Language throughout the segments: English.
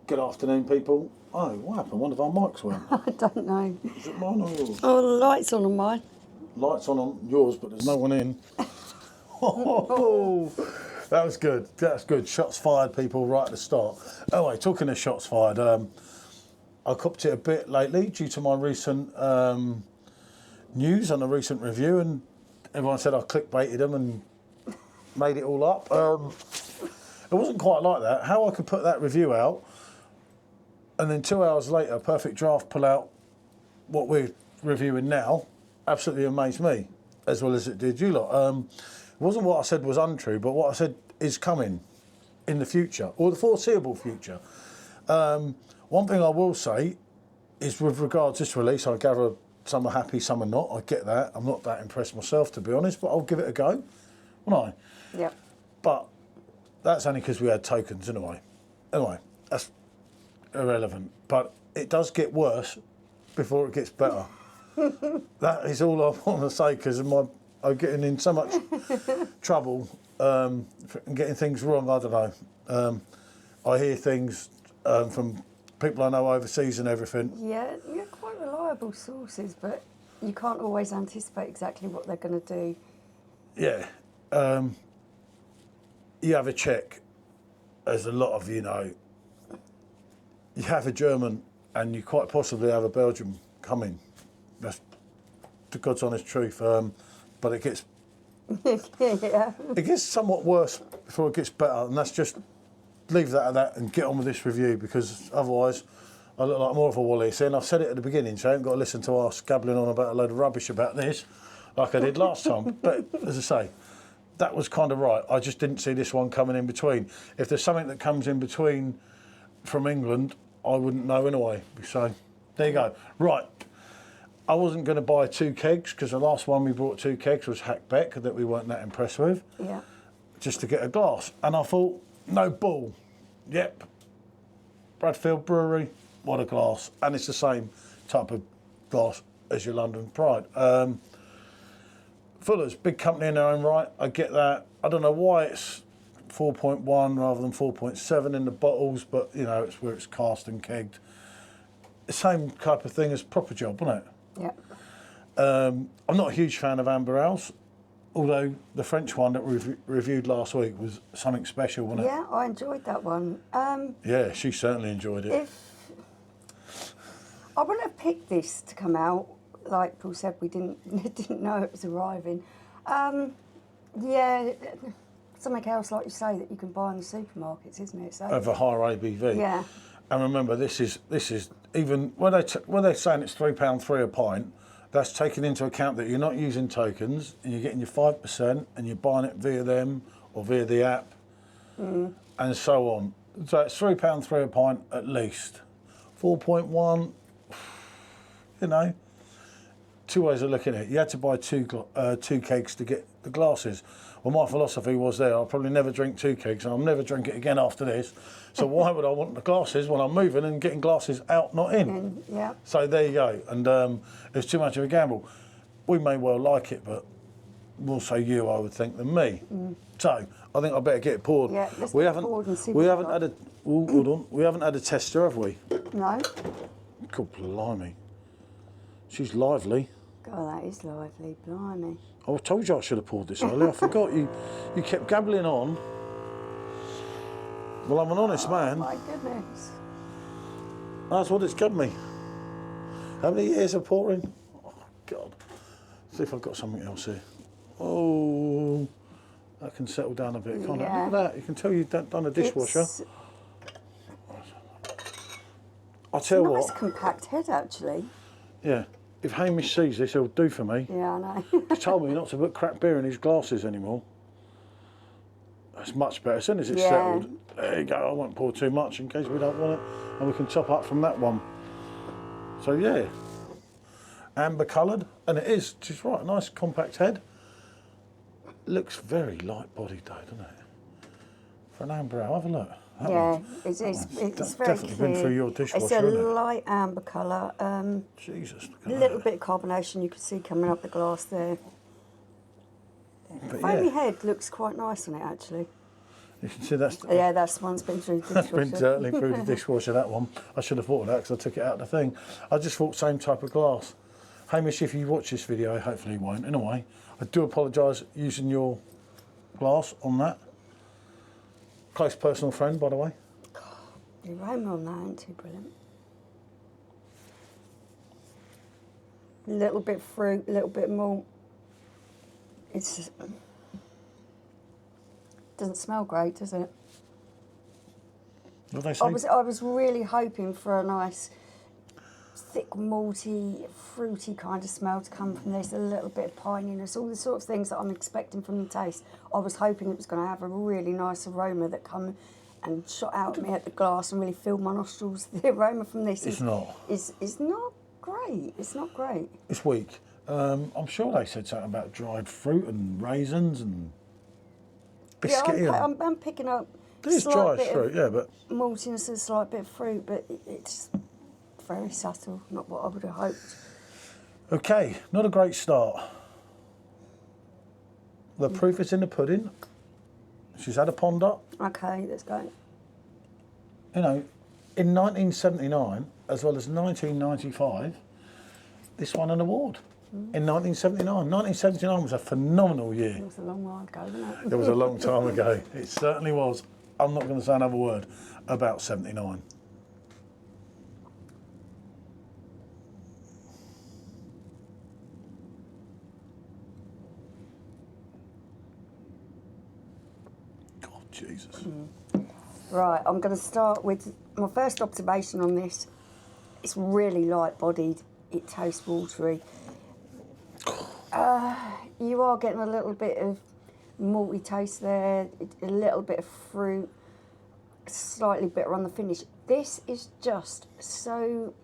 Good afternoon, people. Oh, what happened? One of our mics went. I don't know. Is it mine or yours? Oh, the light's on mine. Lights on yours, but there's no one in. Oh, that was good. That's good. Shots fired, people, right at the start. Anyway, talking of shots fired, I copped it a bit lately due to my recent news and a recent review, and everyone said I clickbaited them and made it all up. It wasn't quite like that. How I could put that review out, and then 2 hours later, Perfectdraft pull out what we're reviewing now, absolutely amazed me, as well as it did you lot. It wasn't what I said was untrue, but what I said is coming in the future, or the foreseeable future. One thing I will say is with regards to this release, I gather some are happy, some are not. I get that. I'm not that impressed myself, to be honest, but I'll give it a go, won't I? Yep. But that's only because we had tokens anyway. Anyway, that's irrelevant. But it does get worse before it gets better. That is all I want to say, because I'm getting in so much trouble and getting things wrong. I don't know. I hear things from people I know overseas and everything. Yeah, you're quite reliable sources, but you can't always anticipate exactly what they're going to do. Yeah. You have a Czech, as a lot of you know. You have a German, and you quite possibly have a Belgian coming. That's the God's honest truth. But it gets Yeah. it gets somewhat worse before it gets better, and that's just leave that at that and get on with this review, because otherwise I look like more of a wally. See, and I've said it at the beginning, so I haven't got to listen to us gabbling on about a load of rubbish about this, like I did last time. But as I say, that was kind of right. I just didn't see this one coming in between. If there's something that comes in between from England, I wouldn't know anyway. So there you go. Right. I wasn't going to buy 2 kegs, because the last one we bought 2 kegs was Hackbeck that we weren't that impressed with. Yeah. Just to get a glass. And I thought, no bull. Yep. Bradfield Brewery, what a glass. And it's the same type of glass as your London Pride. Fuller's, big company in their own right. I get that. I don't know why it's 4.1 rather than 4.7 in the bottles, but, you know, it's where it's cast and kegged. The same type of thing as Proper Job, isn't it? Yeah. I'm not a huge fan of amber ales, although the French one that we reviewed last week was something special, wasn't it? Yeah, I enjoyed that one. Yeah, she certainly enjoyed it. I wouldn't have picked this to come out, like Paul said, we didn't know it was arriving. Yeah, something else, like you say, that you can buy in the supermarkets, isn't it? So, Of a higher ABV. yeah. And remember, this is even when they're saying it's £3.3 a pint. That's taking into account that you're not using tokens and you're getting your 5% and you're buying it via them or via the app and so on. So it's £3.3 a pint at least. 4.1, you know, 2 ways of looking at it. You had to buy two kegs to get the glasses. Well, my philosophy was there, I'll probably never drink 2 kegs and I'll never drink it again after this. So why would I want the glasses when I'm moving and getting glasses out, not in? Yeah. So there you go. And it's too much of a gamble. We may well like it, but more so you, I would think, than me. So I think I better get it poured. Yeah, let's we get haven't, poured and see we what haven't had a, oh, hold on, we haven't had a tester, have we? No? God, blimey. She's lively. God, that is lively, blimey. I told you I should have poured this earlier. I forgot you kept gabbling on. Well, I'm an honest man. My goodness. That's what it's given me. How many years of pouring? Oh, God. See if I've got something else here. Oh, that can settle down a bit, can't it? Look at that. You can tell you've done a dishwasher. I'll tell you what. Nice compact head, actually. Yeah. If Hamish sees this, he'll do for me. Yeah, I know. He's told me not to put crap beer in his glasses anymore. That's much better. As soon as it's settled, there you go. I won't pour too much in case we don't want it. And we can top up from that one. So, yeah. Amber coloured. And it is. Just right. Nice compact head. Looks very light bodied though, doesn't it? For an amber ale, have a look. It's very definitely clear. been through your dishwasher, It's a isn't it? light amber colour. Jesus. A little bit of carbonation you can see coming up the glass there. But Foamy yeah. head looks quite nice on it, actually. You can see that's... Yeah, that's one's been through the That's dishwasher. been certainly through the dishwasher, that one. I should have thought of that because I took it out of the thing. I just thought same type of glass. Hamish, if you watch this video, hopefully you won't. Anyway, I do apologise using your glass on that. Close personal friend, by the way. The aroma on that ain't too brilliant. A little bit of fruit, a little bit of malt. It's doesn't smell great, does it? What do they say? I was really hoping for a nice, thick, malty, fruity kind of smell to come from this. A little bit of pininess, all the sort of things that I'm expecting from the taste. I was hoping it was going to have a really nice aroma that come and shot out at me at the glass and really filled my nostrils. The aroma from this It's not. Is not great. It's not great. It's weak. I'm sure they said something about dried fruit and raisins and biscuity. Yeah, I'm picking up. It's dry as fruit, yeah, but maltiness and a slight bit of fruit, but it's very subtle. Not what I would have hoped. okay, not a great start. The proof is in the pudding. She's had a ponder. Okay, let's go. You know, in 1979 as well as 1995, this won an award. In 1979. 1979 was a phenomenal year. It was a long while ago, wasn't it? It was a long time ago. It certainly was. I'm not going to say another word about 79. God, Jesus. Right, I'm going to start with my first observation on this. It's really light-bodied. It tastes watery. You are getting a little bit of malty taste there, a little bit of fruit, slightly bitter on the finish. This is just so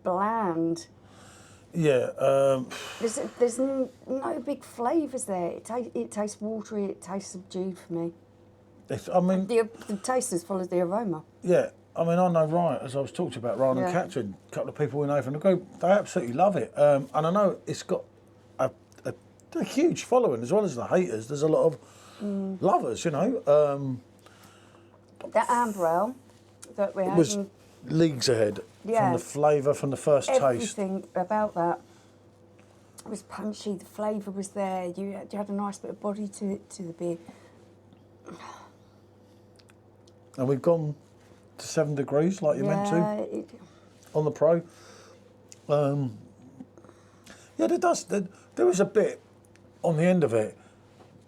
bland. Yeah. There's no big flavours there. It tastes watery, it tastes subdued for me. I mean, The taste has followed the aroma. yeah. I mean, I know Ryan, as I was talking about Ryan and Catherine, a couple of people we know from the group, they absolutely love it. And I know it's got a huge following, as well as the haters. There's a lot of lovers, you know. That amber ale that we had Was leagues ahead from the flavour, from the first taste. Everything about that was punchy. The flavour was there. You had a nice bit of body to the beer. And we've gone to 7 degrees, like you meant to, on the Pro. Yeah, there was a bit on the end of it,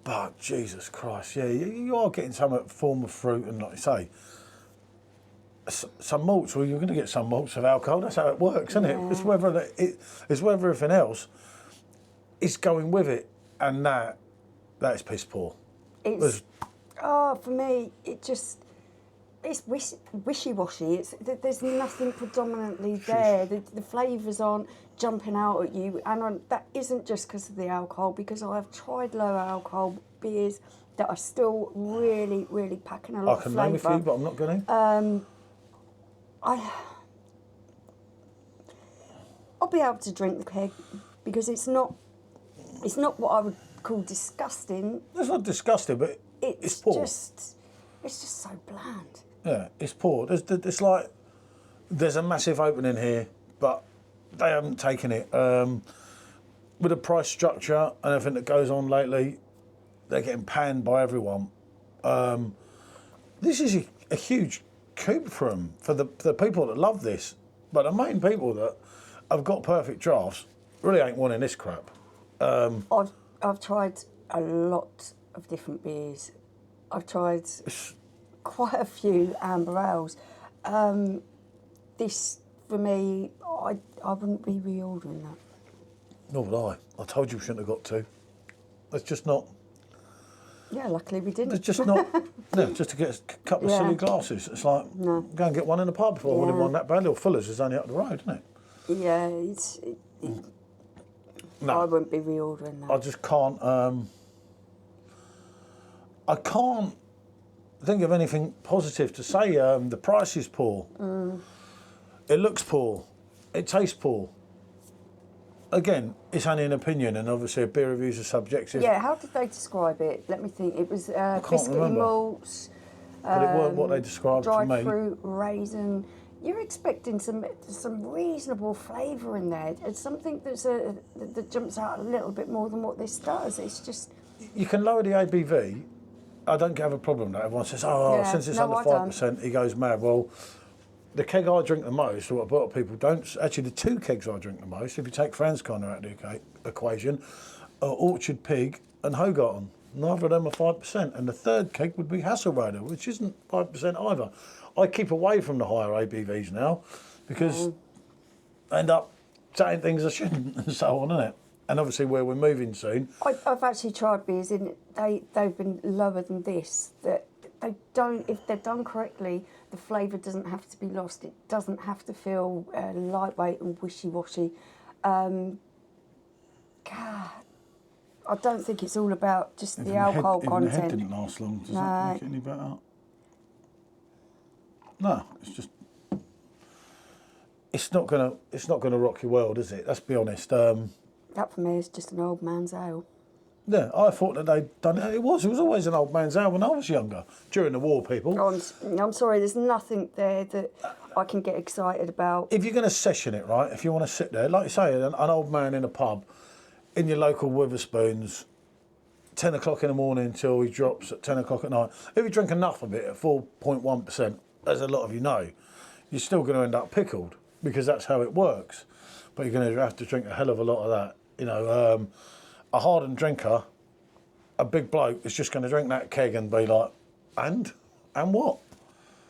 but Jesus Christ, yeah, you are getting some form of fruit and, like you say, some malts. Well, you're going to get some malts of alcohol. That's how it works, isn't it? It's whether everything else is going with it, and that is piss poor. For me, it's wishy-washy. There's nothing predominantly there. The flavours aren't jumping out at you, and that isn't just because of the alcohol, because I have tried lower alcohol beers that are still really, really packing a lot of flavour. I can name a few, but I'm not going to. I'll be able to drink the keg because it's not what I would call disgusting. It's not disgusting, but it's poor. It's just so bland. Yeah, it's poor. It's like there's a massive opening here, but they haven't taken it. With the price structure and everything that goes on lately, they're getting panned by everyone. This is a huge coup for them, for the people that love this. But the main people that have got perfect drafts really ain't wanting this crap. I've tried a lot of different beers. I've tried quite a few amber ales. This, for me, I wouldn't be reordering that. Nor would I. I told you we shouldn't have got two. It's just not. Yeah, luckily we didn't. It's just not. Yeah, just to get a couple of silly glasses. It's like, go and get one in the pub before I would have won that badly. Or Fuller's is only up the road, isn't it? Yeah, No. I wouldn't be reordering that. I just can't. I can't think of anything positive to say. The price is poor. It looks poor. It tastes poor. again, it's only an opinion, and obviously a beer reviews are subjective. Yeah, how did they describe it? Let me think. It was biscuity remember. malts, But it weren't what they described to dried me. fruit, raisin. You're expecting some reasonable flavour in there. It's something that jumps out a little bit more than what this does. It's just... You can lower the ABV. I don't have a problem with that. Everyone says, oh, Yeah, since it's no, under I 5%, he goes mad. Well, the keg I drink the most, or what a lot of people don't, actually the two kegs I drink the most, if you take Franzconnor out of the equation, are Orchard Pig and Hogarten. Neither of them are 5%. And the third keg would be Hasselröder, which isn't 5% either. I keep away from the higher ABVs now because I end up saying things I shouldn't and so on, innit? And obviously where we're moving soon. I've actually tried beers in it. They've been lower than this. That they don't, if they're done correctly, the flavour doesn't have to be lost. It doesn't have to feel lightweight and wishy-washy. God, I don't think it's all about just the alcohol content. The head didn't last long. Does that make it any better? No, it's just. It's not gonna rock your world, is it? Let's be honest. That for me is just an old man's ale. Yeah, I thought that they'd done it. It was always an old man's ale when I was younger. During the war, people. I'm sorry, there's nothing there that I can get excited about. If you're going to session it, right, if you want to sit there, like you say, an old man in a pub, in your local Witherspoons, 10 o'clock in the morning till he drops at 10 o'clock at night. If you drink enough of it at 4.1%, as a lot of you know, you're still going to end up pickled because that's how it works. But you're going to have to drink a hell of a lot of that. You know, a hardened drinker, a big bloke, is just going to drink that keg and be like, and what?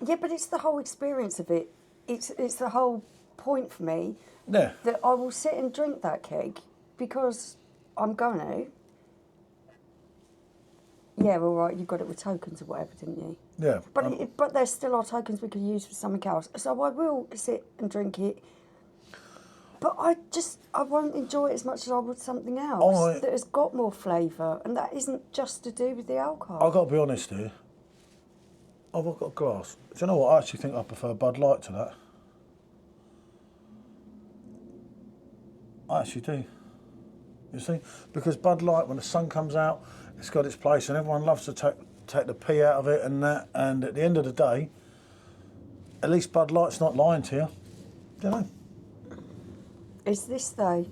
Yeah, but it's the whole experience of it. It's the whole point for me. Yeah. That I will sit and drink that keg because I'm going to. Yeah, well, right, you got it with tokens or whatever, didn't you? Yeah. But there still are tokens we could use for something else. So I will sit and drink it. But I won't enjoy it as much as I would something else that has got more flavour, and that isn't just to do with the alcohol. I've got to be honest here. I've got a glass. Do you know what? I actually think I prefer Bud Light to that. I actually do. You see? Because Bud Light, when the sun comes out, it's got its place, and everyone loves to take the pee out of it and that. And at the end of the day, at least Bud Light's not lying to you. Do you know? Is this though?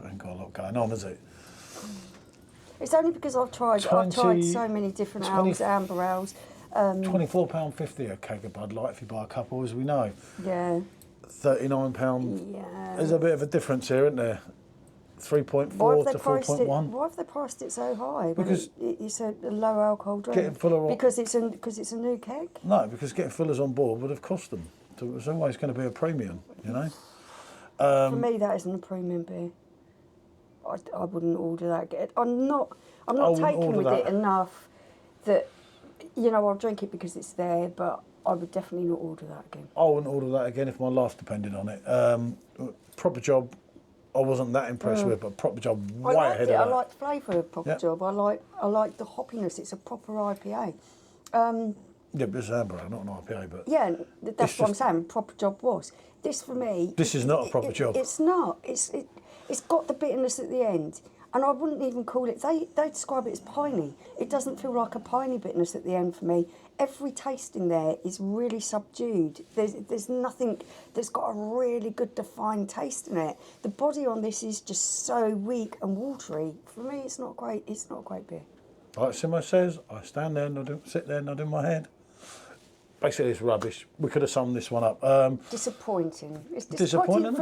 Ain't got a lot going on, is it? It's only because I've tried so many different ales, amber ales. £24.50 a keg of Bud Light if you buy a couple, as we know. Yeah. £39. Yeah. There's a bit of a difference here, isn't there? 3.4 to 4.1. Why have they priced it so high? Because it's a low alcohol drink. Getting Fuller because it's a new keg. No, because getting Fullers on board would have cost them. So it was always going to be a premium, you know. For me, that isn't a premium beer. I wouldn't order that. I'm not taken with it enough that, you know, I'll drink it because it's there, but I would definitely not order that again. I wouldn't order that again if my life depended on it. Proper Job, I wasn't that impressed with, but Proper Job way ahead of that. I like the flavour of Proper Job. I like the hoppiness. It's a proper IPA. Yeah, but it's amber ale, not an IPA, but... Yeah, that's what I'm saying, Proper Job was. This, for me... This is not a Proper Job. It's not. It's got the bitterness at the end. And I wouldn't even call it... They describe it as piney. It doesn't feel like a piney bitterness at the end for me. Every taste in there is really subdued. There's nothing that's got a really good defined taste in it. The body on this is just so weak and watery. For me, it's not great. It's not a great beer. Like Simo says, I stand there, sit there, nodding my head. Basically, it's rubbish. We could have summed this one up. Disappointing. It's disappointing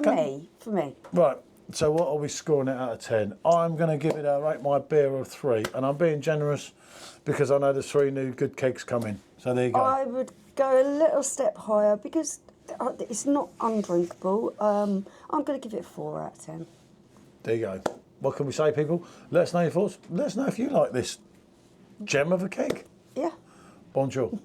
for me. Right. So what are we scoring it out of 10? I'm going to give it rate my beer of 3, and I'm being generous because I know there's 3 new good kegs coming. So there you go. I would go a little step higher because it's not undrinkable. I'm going to give it a 4 out of 10. There you go. What can we say, people? Let us know your thoughts. Let us know if you like this gem of a keg. Yeah. Bonjour.